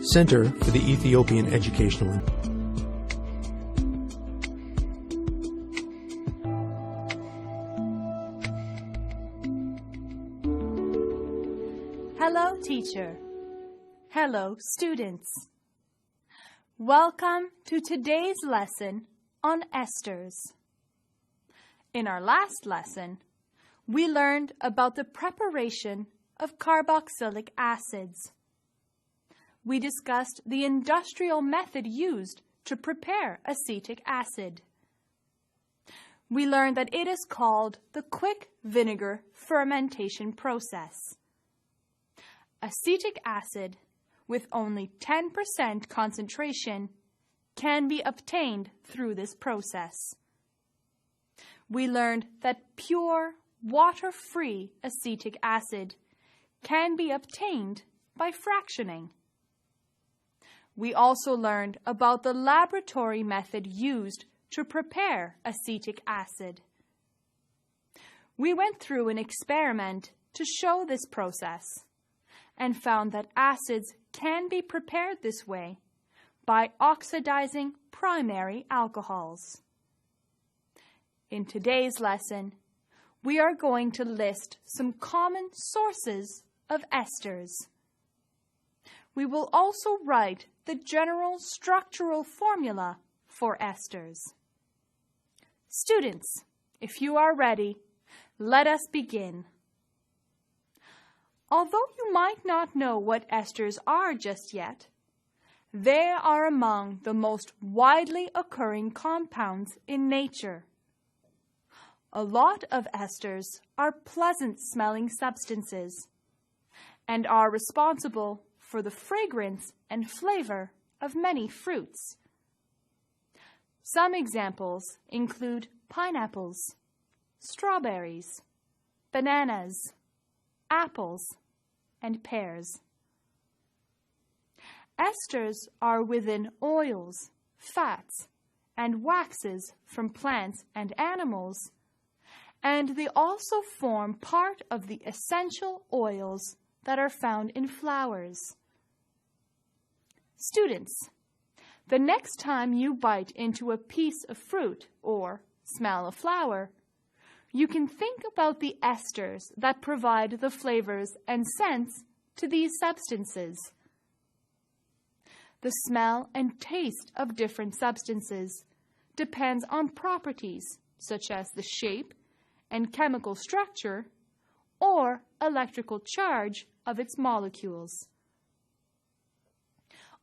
Center for the Ethiopian Educational. Hello, teacher. Hello, students. Welcome to today's lesson on esters. In our last lesson, we learned about the preparation of carboxylic acids. We discussed the industrial method used to prepare acetic acid. We learned that it is called the quick vinegar fermentation process. Acetic acid with only 10% concentration can be obtained through this process. We learned that pure, water-free acetic acid can be obtained by fractioning. We also learned about the laboratory method used to prepare acetic acid. We went through an experiment to show this process and found that acids can be prepared this way by oxidizing primary alcohols. In today's lesson, we are going to list some common sources of esters. We will also write the general structural formula for esters. Students, if you are ready, let us begin. Although you might not know what esters are just yet, they are among the most widely occurring compounds in nature. A lot of esters are pleasant-smelling substances and are responsible for the fragrance and flavor of many fruits. Some examples include pineapples, strawberries, bananas, apples, and pears. Esters are within oils, fats, and waxes from plants and animals, and they also form part of the essential oils that are found in flowers. Students, the next time you bite into a piece of fruit or smell a flower, you can think about the esters that provide the flavors and scents to these substances. The smell and taste of different substances depends on properties such as the shape and chemical structure or electrical charge of its molecules.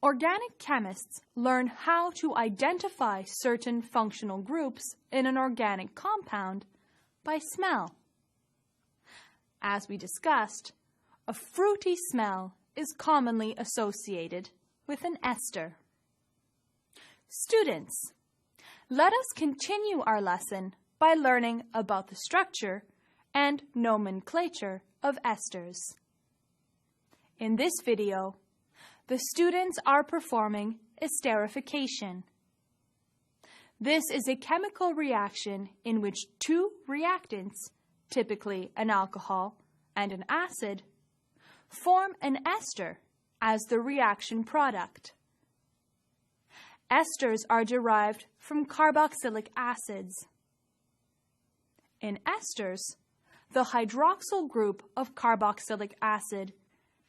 Organic chemists learn how to identify certain functional groups in an organic compound by smell. As we discussed, a fruity smell is commonly associated with an ester. Students, let us continue our lesson by learning about the structure and nomenclature of esters. In this video, the students are performing esterification. This is a chemical reaction in which two reactants, typically an alcohol and an acid, form an ester as the reaction product. Esters are derived from carboxylic acids. In esters, the hydroxyl group of carboxylic acid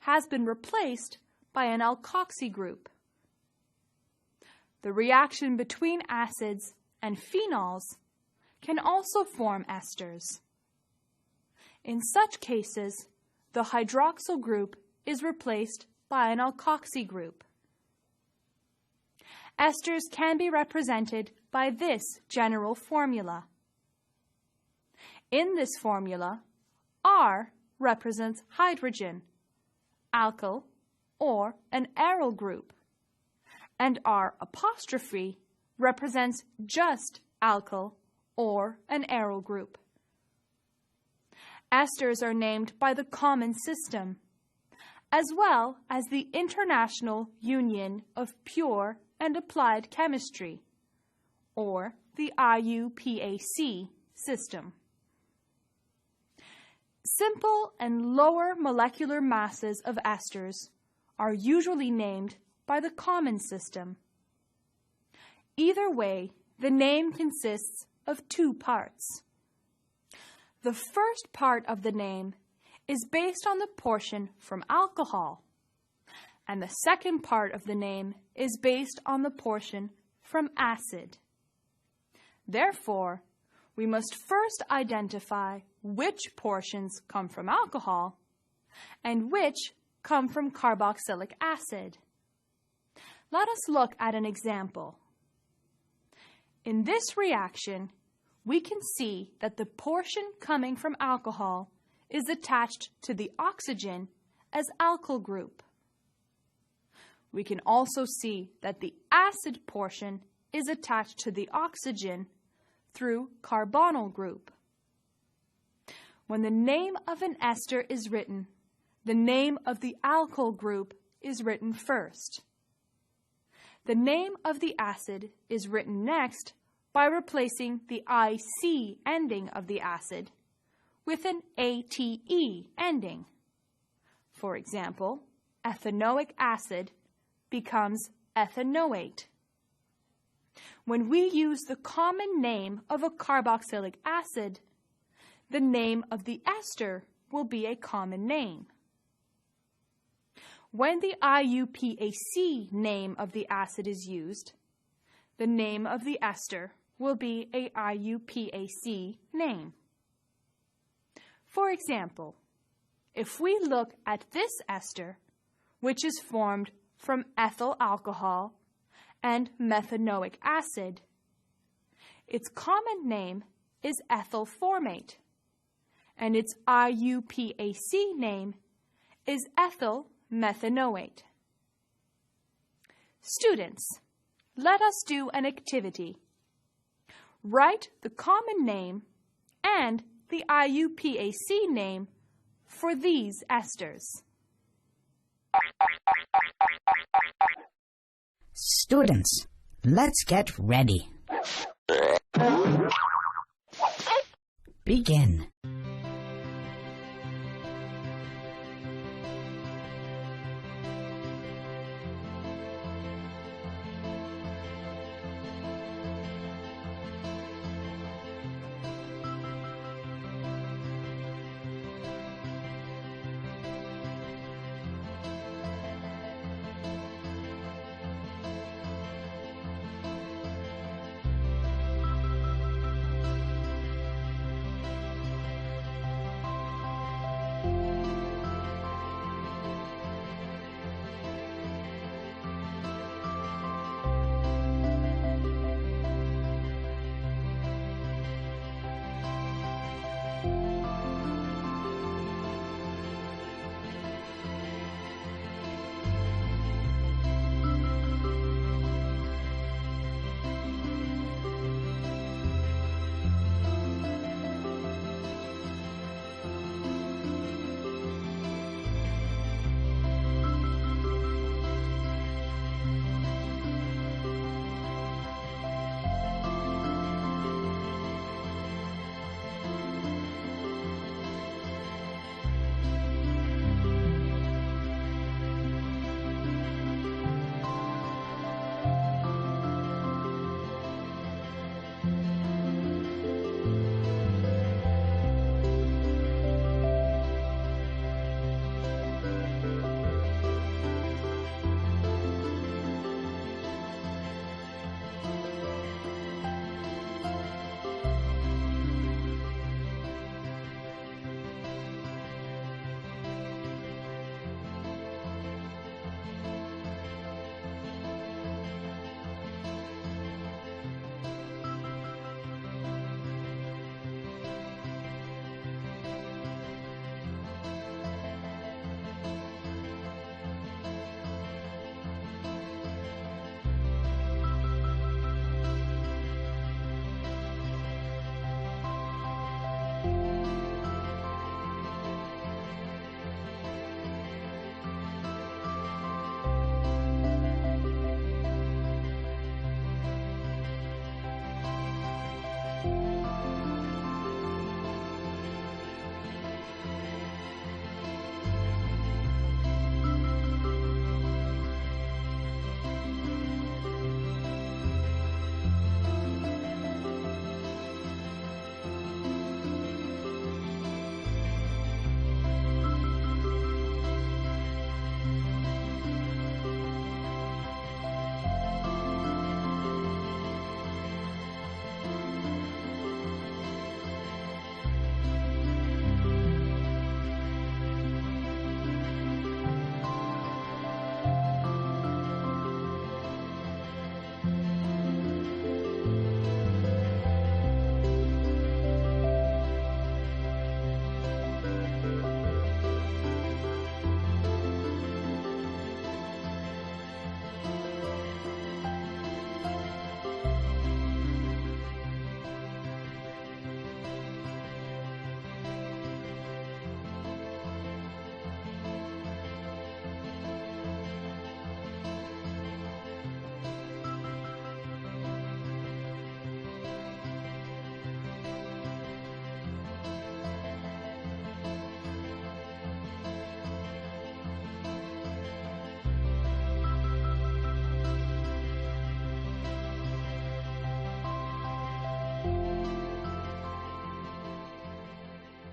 has been replaced by an alkoxy group. The reaction between acids and phenols can also form esters. In such cases, the hydroxyl group is replaced by an alkoxy group. Esters can be represented by this general formula. In this formula, R represents hydrogen, alkyl, or an aryl group, and R' represents just alkyl or an aryl group. Esters are named by the common system, as well as the International Union of Pure and Applied Chemistry, or the IUPAC system. Simple and lower molecular masses of esters are usually named by the common system. Either way, the name consists of two parts. The first part of the name is based on the portion from alcohol, and the second part of the name is based on the portion from acid. Therefore, we must first identify which portions come from alcohol and which come from carboxylic acid. Let us look at an example. In this reaction, we can see that the portion coming from alcohol is attached to the oxygen as alkyl group. We can also see that the acid portion is attached to the oxygen through carbonyl group. When the name of an ester is written, the name of the alkyl group is written first. The name of the acid is written next by replacing the IC ending of the acid with an ATE ending. For example, ethanoic acid becomes ethanoate. When we use the common name of a carboxylic acid, the name of the ester will be a common name. When the IUPAC name of the acid is used, the name of the ester will be a IUPAC name. For example, if we look at this ester, which is formed from ethyl alcohol and methanoic acid, its common name is ethyl formate, and its IUPAC name is ethyl methanoate. Students, let us do an activity. Write the common name and the IUPAC name for these esters. Students, let's get ready. Begin.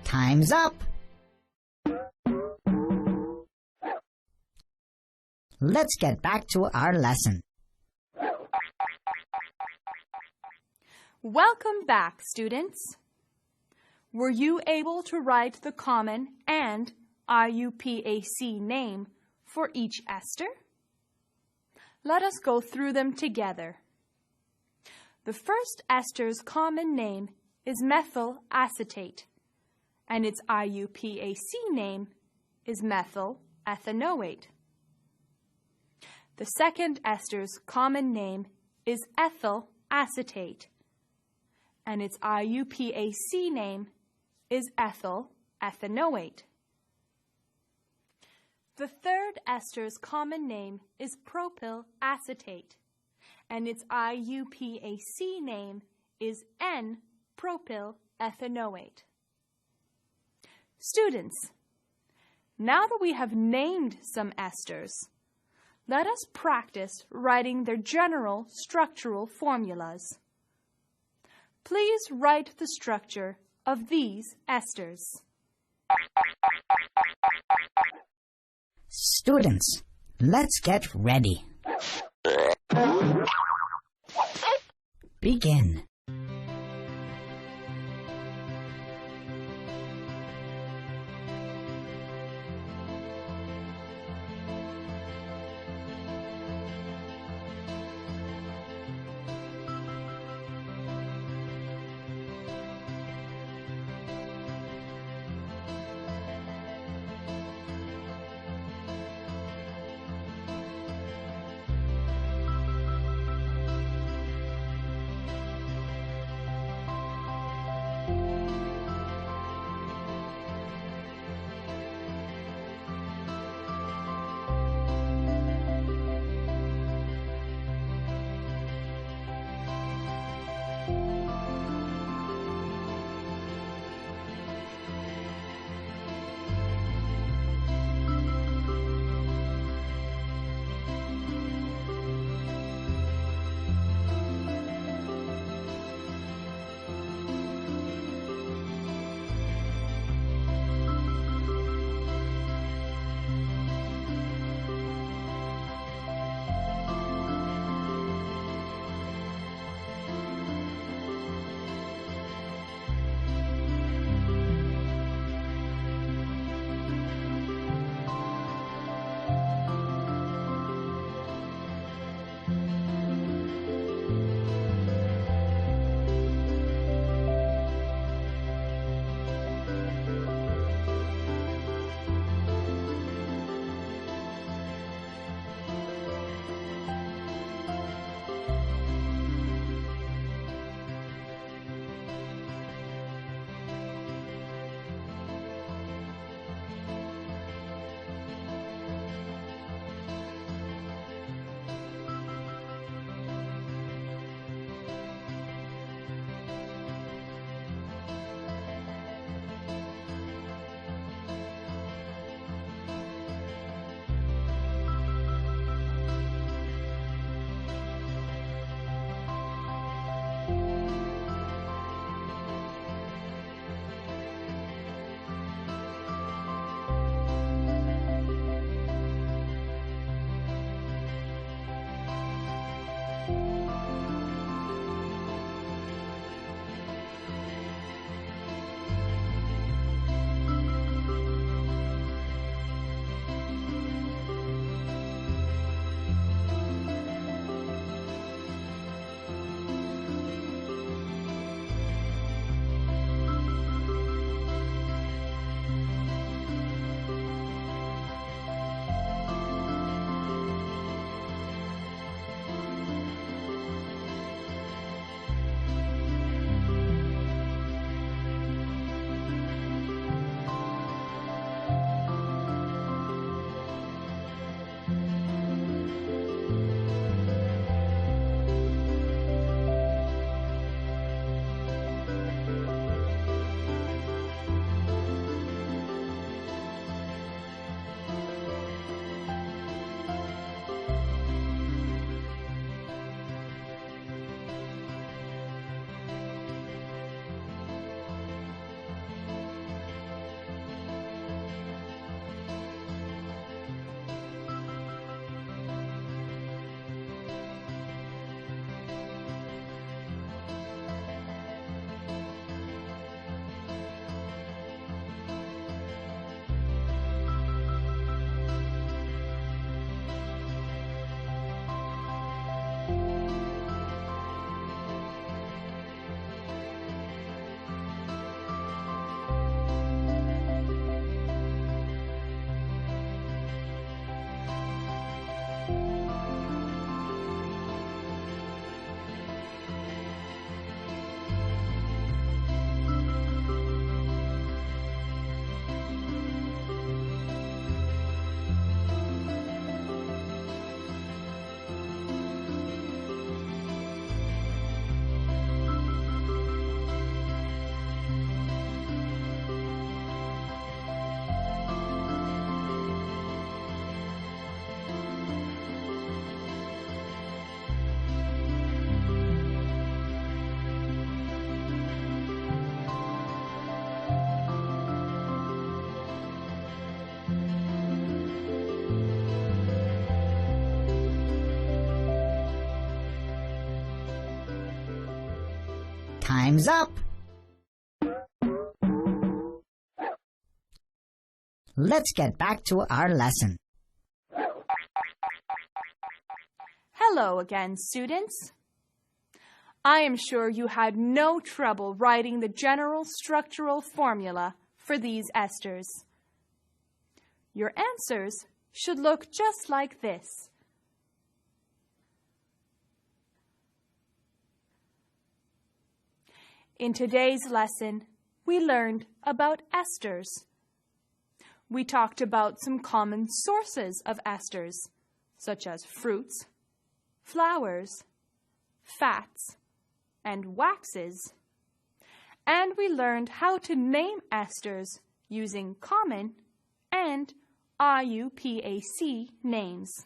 Time's up. Let's get back to our lesson. Welcome back, students. Were you able to write the common and IUPAC name for each ester? Let us go through them together. The first ester's common name is methyl acetate, and its IUPAC name is methyl ethanoate. The second ester's common name is ethyl acetate, and its IUPAC name is ethyl ethanoate. The third ester's common name is propyl acetate, and its IUPAC name is N-propyl ethanoate. Students, now that we have named some esters, let us practice writing their general structural formulas. Please write the structure of these esters. Students, let's get ready. Begin. Time's up. Let's get back to our lesson. Hello again, students. I am sure you had no trouble writing the general structural formula for these esters. Your answers should look just like this. In today's lesson, we learned about esters. We talked about some common sources of esters, such as fruits, flowers, fats, and waxes. And we learned how to name esters using common and IUPAC names.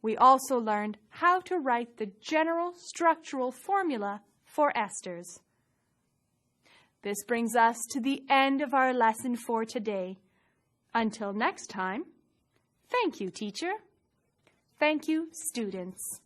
We also learned how to write the general structural formula for esters. This brings us to the end of our lesson for today. Until next time, thank you, teacher. Thank you, students.